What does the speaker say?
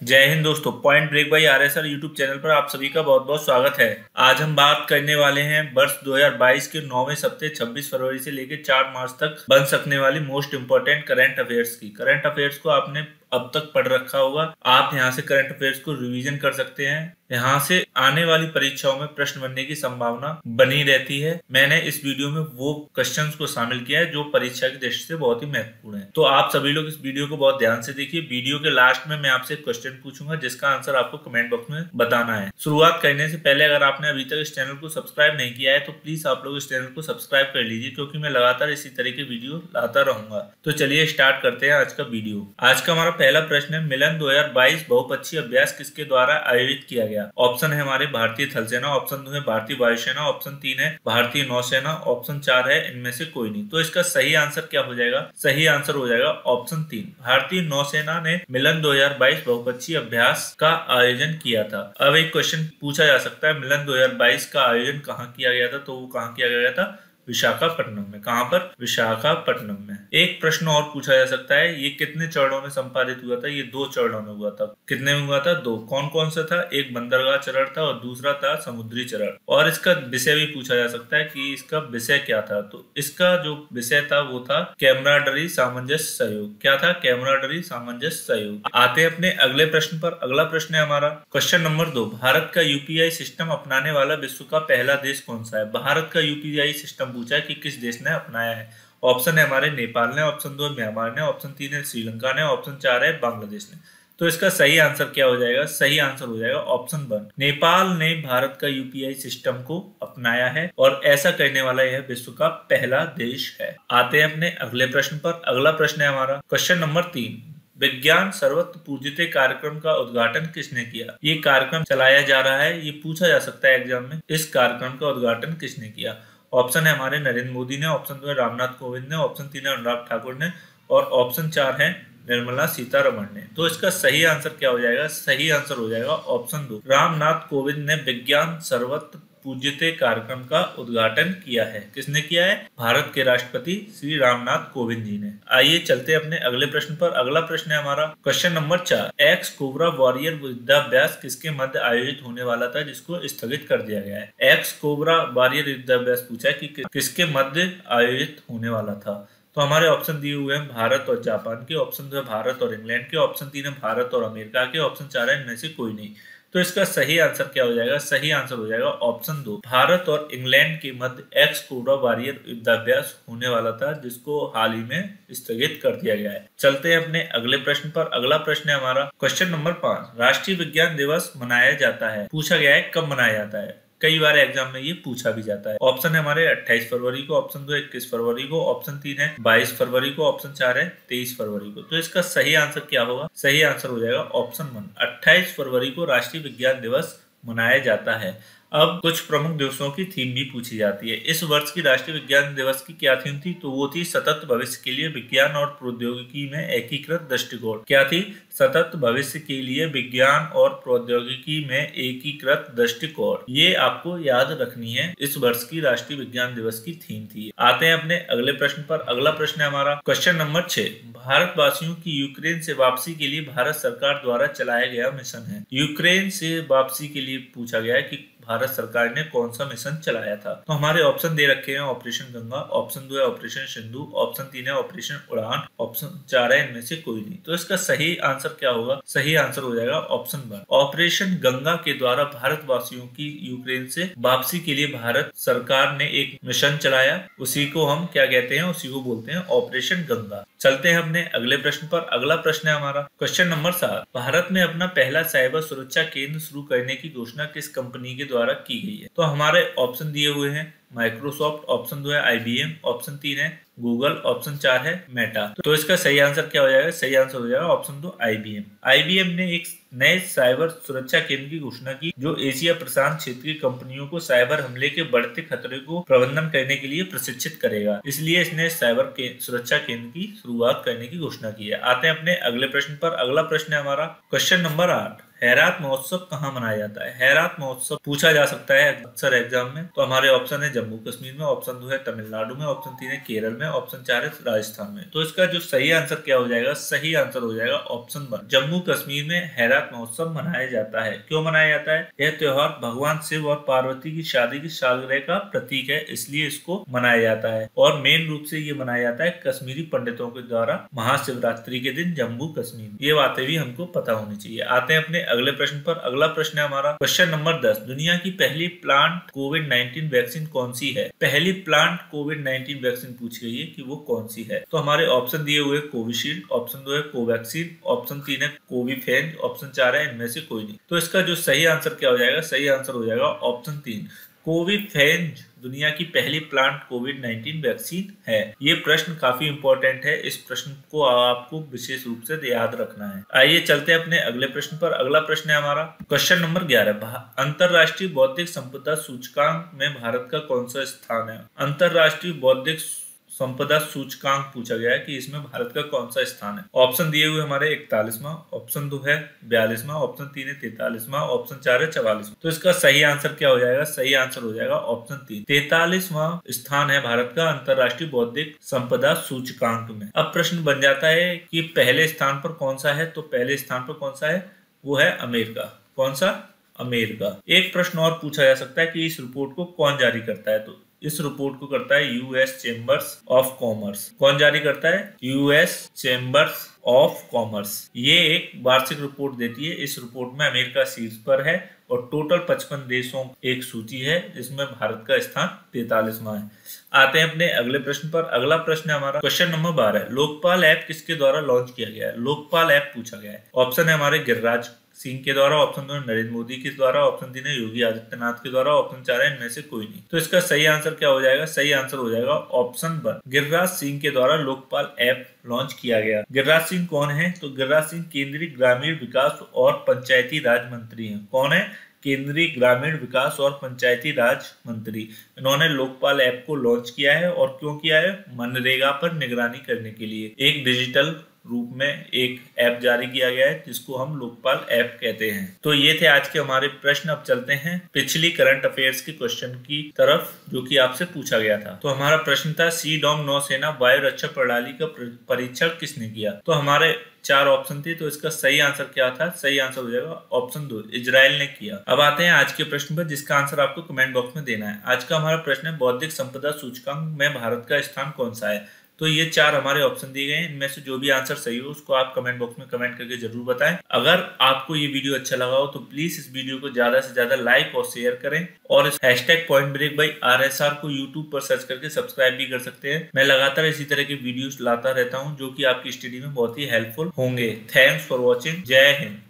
जय हिंद दोस्तों। Point break by RSR YouTube channel पर आप सभी का बहुत बहुत स्वागत है। आज हम बात करने वाले हैं वर्ष 2022 के 9वें सप्ताह 26 फरवरी से लेकर 4 मार्च तक बन सकने वाली मोस्ट इंपोर्टेंट करंट अफेयर्स की। करंट अफेयर्स को आपने अब तक पढ़ रखा होगा। आप यहां से करंट अफेयर्स को रिवीजन कर सकते हैं। यहाँ से आने वाली परीक्षाओं में प्रश्न बनने की संभावना बनी रहती है। मैंने इस वीडियो में वो क्वेश्चंस को शामिल किया है जो परीक्षा की दृष्टि से बहुत ही महत्वपूर्ण है। तो आप सभी लोग इस वीडियो को बहुत ध्यान से देखिए। वीडियो के लास्ट में मैं आपसे क्वेश्चन पूछूंगा जिसका आंसर आपको कमेंट बॉक्स में बताना है। शुरुआत करने से पहले अगर आपने अभी तक इस चैनल को सब्सक्राइब नहीं किया है तो प्लीज आप लोग इस चैनल को सब्सक्राइब कर लीजिए, क्योंकि मैं लगातार इसी तरह के वीडियो लाता रहूंगा। तो चलिए स्टार्ट करते हैं आज का वीडियो। आज का हमारा पहला प्रश्न है, मिलन 2022 बहुपक्षीय अभ्यास किसके द्वारा आयोजित किया गया। ऑप्शन है हमारे भारतीय थल सेना, ऑप्शन 2 है भारतीय वायुसेना, ऑप्शन 3 है भारतीय नौसेना, ऑप्शन 4 है इनमें से कोई नहीं। तो इसका सही आंसर क्या हो जाएगा? सही आंसर हो जाएगा ऑप्शन 3, भारतीय नौसेना ने मिलन 2022 बहुपक्षीय अभ्यास का आयोजन किया था। अब एक क्वेश्चन पूछा जा सकता है, मिलन 2022 का आयोजन कहाँ किया गया था? तो वो कहाँ किया गया था? विशाखापट्टनम में। कहां पर? विशाखापट्टनम में। एक प्रश्न और पूछा जा सकता है, ये कितने चरणों में संपादित हुआ था? ये 2 चरणों में हुआ था। कितने में हुआ था? 2। कौन कौन सा था? एक बंदरगाह चरण था और दूसरा था समुद्री चरण। और इसका विषय भी पूछा जा सकता है कि इसका विषय क्या था। तो इसका जो विषय था वो था कैमराडरी सामंजस्य सहयोग। क्या था? कैमराडरी सामंजस्य सहयोग। आते हैं अपने अगले प्रश्न पर। अगला प्रश्न है हमारा क्वेश्चन नंबर 2, भारत का यूपीआई सिस्टम अपनाने वाला विश्व का पहला देश कौन सा है? भारत का यूपीआई सिस्टम पूछा है कि किस देश ने अपनाया है। ऑप्शन है हमारे नेपाल ने, ऑप्शन 2 म्यांमार ने, ऑप्शन 3 है श्रीलंका ने, ऑप्शन 4 है बांग्लादेश ने। तो इसका सही आंसर क्या हो जाएगा? सही आंसर हो जाएगा ऑप्शन 1, नेपाल ने भारत का यूपीआई सिस्टम को अपनाया है और ऐसा करने वाला यह विश्व का पहला देश है। आते हैं अपने अगले प्रश्न पर। अगला प्रश्न है हमारा क्वेश्चन नंबर 3, विज्ञान सर्वत्र पूजित कार्यक्रम का उद्घाटन किसने किया? ये कार्यक्रम चलाया जा रहा है, ये पूछा जा सकता है एग्जाम में, इस कार्यक्रम का उद्घाटन किसने किया? ऑप्शन है हमारे नरेंद्र मोदी ने, ऑप्शन 2 है रामनाथ कोविंद ने, ऑप्शन 3 है अनुराग ठाकुर ने और ऑप्शन 4 है निर्मला सीतारमण ने। तो इसका सही आंसर क्या हो जाएगा? सही आंसर हो जाएगा ऑप्शन 2, रामनाथ कोविंद ने विज्ञान सर्वत्र पूज्यते कार्यक्रम का उद्घाटन किया है। किसने किया है? भारत के राष्ट्रपति श्री रामनाथ कोविंद जी ने। आइए चलते हैं अपने अगले प्रश्न पर। अगला प्रश्न है हमारा question number 4, x cobra warrior युद्धाभ्यास किसके मध्य आयोजित होने वाला था जिसको स्थगित कर दिया गया है? एक्स कोबरा वॉरियर युद्धाभ्यास पूछा है कि किसके मध्य आयोजित होने वाला था। तो हमारे ऑप्शन दिए हुए हैं भारत और जापान के, ऑप्शन 2 है भारत और इंग्लैंड के, ऑप्शन 3 है भारत और अमेरिका के, ऑप्शन 4 है इनमें से कोई नहीं। तो इसका सही आंसर क्या हो जाएगा? सही आंसर हो जाएगा ऑप्शन 2, भारत और इंग्लैंड के मध्य एक्स कोबरा वॉरियर युद्धाभ्यास होने वाला था जिसको हाल ही में स्थगित कर दिया गया है। चलते हैं अपने अगले प्रश्न पर। अगला प्रश्न है हमारा क्वेश्चन नंबर 5, राष्ट्रीय विज्ञान दिवस मनाया जाता है। पूछा गया है कब मनाया जाता है। कई बार एग्जाम में ये पूछा भी जाता है। ऑप्शन है हमारे 28 फरवरी को, ऑप्शन 2 21 फरवरी को, ऑप्शन 3 है 22 फरवरी को, ऑप्शन 4 है 23 फरवरी को। तो इसका सही आंसर क्या होगा? सही आंसर हो जाएगा ऑप्शन 1, 28 फरवरी को राष्ट्रीय विज्ञान दिवस मनाया जाता है। अब कुछ प्रमुख दिवसों की थीम भी पूछी जाती है। इस वर्ष की राष्ट्रीय विज्ञान दिवस की क्या थीम थी? तो वो थी सतत भविष्य के लिए विज्ञान और प्रौद्योगिकी में एकीकृत दृष्टिकोण। क्या थी? सतत भविष्य के लिए विज्ञान और प्रौद्योगिकी में एकीकृत दृष्टिकोण। ये आपको याद रखनी है, इस वर्ष की राष्ट्रीय विज्ञान दिवस की थीम थी। आते हैं अपने अगले प्रश्न पर। अगला प्रश्न है हमारा क्वेश्चन नंबर 6, भारतवासियों की यूक्रेन से वापसी के लिए भारत सरकार द्वारा चलाया गया मिशन है। यूक्रेन से वापसी के लिए पूछा गया है कि भारत सरकार ने कौन सा मिशन चलाया था। तो हमारे ऑप्शन दे रखे हैं ऑपरेशन गंगा, ऑप्शन 2 है ऑपरेशन सिंधु, ऑप्शन 3 है ऑपरेशन उड़ान, ऑप्शन 4 है इनमें से कोई नहीं। तो इसका सही आंसर क्या होगा? सही आंसर हो जाएगा ऑप्शन 1, ऑपरेशन गंगा के द्वारा भारतवासियों की यूक्रेन से वापसी के लिए भारत सरकार ने एक मिशन चलाया, उसी को हम क्या कहते हैं? उसी को बोलते हैं ऑपरेशन गंगा। चलते हैं अपने अगले प्रश्न पर। अगला प्रश्न है हमारा क्वेश्चन नंबर 7, भारत में अपना पहला साइबर सुरक्षा केंद्र शुरू करने की घोषणा किस कंपनी के द्वारा की गई है? तो हमारे ऑप्शन दिए हुए हैं माइक्रोसॉफ्ट, ऑप्शन 2 है IBM, ऑप्शन 3 है गूगल, ऑप्शन 4 है मेटा। तो इसका सही आंसर क्या हो जाएगा? सही आंसर हो जाएगा ऑप्शन 2 IBM। IBM ने एक नए साइबर सुरक्षा केंद्र की घोषणा की जो एशिया प्रशांत क्षेत्र की कंपनियों को साइबर हमले के बढ़ते खतरे को प्रबंधन करने के लिए प्रशिक्षित करेगा, इसलिए इसने साइबर सुरक्षा केंद्र की शुरुआत करने की घोषणा की है। आते हैं अपने अगले प्रश्न पर। अगला प्रश्न है हमारा क्वेश्चन नंबर 8, हैरात महोत्सव कहाँ मनाया जाता है? हैरात महोत्सव पूछा जा सकता है अक्सर एग्जाम में। तो हमारे ऑप्शन है जम्मू कश्मीर में, ऑप्शन 2 है तमिलनाडु में, ऑप्शन 3 है केरल में, ऑप्शन 4 है राजस्थान में। तो इसका जो सही आंसर क्या हो जाएगा? सही आंसर हो जाएगा ऑप्शन 1, जम्मू कश्मीर में हैरात महोत्सव मनाया जाता है। क्यों मनाया जाता है? यह त्योहार भगवान शिव और पार्वती की शादी की सालगिरह का प्रतीक है, इसलिए इसको मनाया जाता है। और मेन रूप से ये मनाया जाता है कश्मीरी पंडितों के द्वारा महाशिवरात्रि के दिन जम्मू कश्मीर। ये बातें भी हमको पता होनी चाहिए। आते हैं अपने अगले प्रश्न पर। अगला प्रश्न है हमारा क्वेश्चन नंबर 10। दुनिया की पहली प्लांट कोविड-19 वैक्सीन कौन सी है? पहली प्लांट कोविड-19 वैक्सीन पूछी गई है कि वो कौन सी है। तो हमारे ऑप्शन दिए हुए कोविशील्ड, ऑप्शन 2 है कोवैक्सीन, ऑप्शन 3 है कोविफेज, ऑप्शन 4 है इनमें से कोई नहीं। तो इसका जो सही आंसर क्या हो जाएगा? सही आंसर हो जाएगा ऑप्शन 3, कोविफेज दुनिया की पहली प्लांट कोविड-19 वैक्सीन है। ये प्रश्न काफी इंपॉर्टेंट है, इस प्रश्न को आपको विशेष रूप से याद रखना है। आइए चलते हैं अपने अगले प्रश्न पर। अगला प्रश्न है हमारा क्वेश्चन नंबर 11। अंतरराष्ट्रीय बौद्धिक संपदा सूचकांक में भारत का कौन सा स्थान है? अंतरराष्ट्रीय बौद्धिक संपदा सूचकांक पूछा गया है कि इसमें भारत का कौन सा स्थान है। ऑप्शन दिए हुए हमारे 41वां, ऑप्शन 2 है 42वां, ऑप्शन 3 है 43वां, ऑप्शन 4 है 44वां। तो इसका सही आंसर क्या हो जाएगा? सही आंसर हो जाएगा ऑप्शन 3, 43वां स्थान है भारत का अंतरराष्ट्रीय बौद्धिक संपदा सूचकांक में। अब प्रश्न बन जाता है कि पहले स्थान पर कौन सा है? तो पहले स्थान पर कौन सा है? वो है अमेरिका। कौन सा? अमेरिका। एक प्रश्न और पूछा जा सकता है कि इस रिपोर्ट को कौन जारी करता है? तो इस रिपोर्ट को करता है यूएस चेंबर्स ऑफ कॉमर्स। कौन जारी करता है? US chambers of commerce. ये एक वार्षिक रिपोर्ट देती है। इस रिपोर्ट में अमेरिका शीर्ष पर है और टोटल 55 देशों एक सूची है, जिसमें भारत का स्थान 43वां है। आते हैं अपने अगले प्रश्न पर। अगला प्रश्न है हमारा क्वेश्चन नंबर 12। लोकपाल ऐप किसके द्वारा लॉन्च किया गया है? लोकपाल ऐप पूछा गया है। ऑप्शन है हमारे गिरिराज सिंह के द्वारा, ऑप्शन 2 नरेंद्र मोदी के द्वारा, ऑप्शन 3 है योगी आदित्यनाथ के द्वारा, ऑप्शन 4 है इनमें से कोई नहीं। तो इसका सही आंसर क्या हो जाएगा? सही आंसर हो जाएगा ऑप्शन 1, गिरिराज सिंह के द्वारा लोकपाल ऐप लॉन्च किया गया। गिरिराज सिंह कौन है? तो गिरिराज सिंह केंद्रीय ग्रामीण विकास और पंचायती राज मंत्री हैं। कौन है? केंद्रीय ग्रामीण विकास और पंचायती राज मंत्री। इन्होंने लोकपाल ऐप को लॉन्च किया है। और क्यों किया है? मनरेगा पर निगरानी करने के लिए एक डिजिटल रूप में एक ऐप जारी किया गया है, जिसको हम लोकपाल ऐप कहते हैं। तो ये थे आज के हमारे प्रश्न। अब चलते हैं पिछली करंट अफेयर्स के क्वेश्चन की तरफ, जो कि आपसे पूछा गया था। तो हमारा प्रश्न था सीडॉम नौसेना वायु रक्षा प्रणाली का परीक्षण किसने किया? तो हमारे 4 ऑप्शन थे। तो इसका सही आंसर क्या था? सही आंसर हो जाएगा ऑप्शन 2, इजराइल ने किया। अब आते हैं आज के प्रश्न पर, जिसका आंसर आपको कमेंट बॉक्स में देना है। आज का हमारा प्रश्न है बौद्धिक संपदा सूचकांक में भारत का स्थान कौन सा है? तो ये 4 हमारे ऑप्शन दिए गए हैं। इनमें से जो भी आंसर सही हो उसको आप कमेंट बॉक्स में कमेंट करके जरूर बताएं। अगर आपको ये वीडियो अच्छा लगा हो तो प्लीज इस वीडियो को ज्यादा से ज्यादा लाइक और शेयर करें। और इस #PointBreak/RSR को यूट्यूब पर सर्च करके सब्सक्राइब भी कर सकते हैं। मैं लगातार इसी तरह के वीडियोस लाता रहता हूँ, जो कि आपकी स्टडी में बहुत ही हेल्पफुल होंगे। Thanks for watching. जय हिंद।